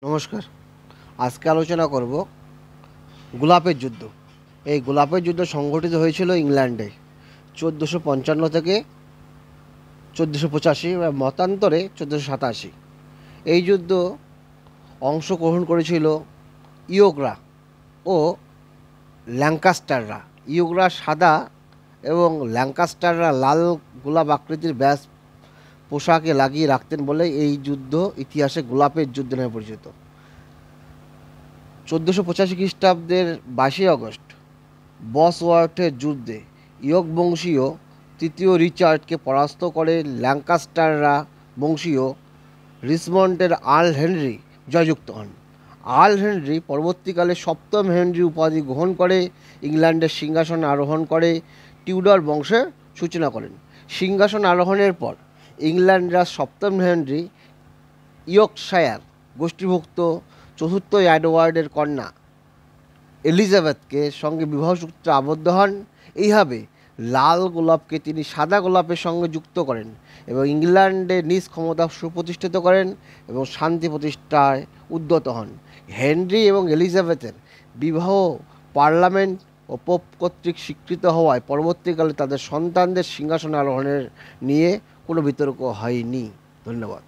নমস্কার। আজকে আলোচনা করব গোলাপের যুদ্ধ। এই গোলাপের যুদ্ধ সংঘটিত হয়েছিল ইংল্যান্ডে 1455 থেকে 1485 বা মতান্তরে 1487। এই যুদ্ধ অংশগ্রহণ করেছিল ইয়গরা ও ল্যাঙ্কাস্টাররা। ইয়গরা সাদা এবং ল্যাঙ্কাস্টাররা লাল গোলাপ আকৃতির ব্যাস পোশাকে লাগিয়ে রাখতেন বলে এই যুদ্ধ ইতিহাসে গোলাপের যুদ্ধ নামে পরিচিত। 1485 খ্রিস্টাব্দের 22 আগস্ট বসওয়ার্থের যুদ্ধে ইয়র্ক বংশীয় তৃতীয় রিচার্ডকে পরাস্ত করে ল্যাঙ্কাস্টাররা বংশীয় রিচমন্ডের আর্ল হেনরি জয়যুক্ত হন। আর্ল হেনরি পরবর্তীকালে সপ্তম হেনরি উপাধি গ্রহণ করে ইংল্যান্ডের সিংহাসনে আরোহণ করে টিউডর বংশের সূচনা করেন। সিংহাসন আরোহণের পর ইংল্যান্ডরা সপ্তম হেনরি ইয়র্কশায়ার গোষ্ঠীভুক্ত চতুর্থ এডওয়ার্ডের কন্যা এলিজাবেথকে সঙ্গে বিবাহসূত্রে আবদ্ধ হন। এইভাবে লাল গোলাপকে তিনি সাদা গোলাপের সঙ্গে যুক্ত করেন এবং ইংল্যান্ডে নিজ ক্ষমতা সুপ্রতিষ্ঠিত করেন এবং শান্তি প্রতিষ্ঠায় উদ্যত হন। হেনরি এবং এলিজাবেথের বিবাহ পার্লামেন্ট ও পোপ কর্তৃক স্বীকৃত হওয়ায় পরবর্তীকালে তাদের সন্তানদের সিংহাসনে আরোহণের নিয়ে কোনো বিতর্ক হয়নি। ধন্যবাদ।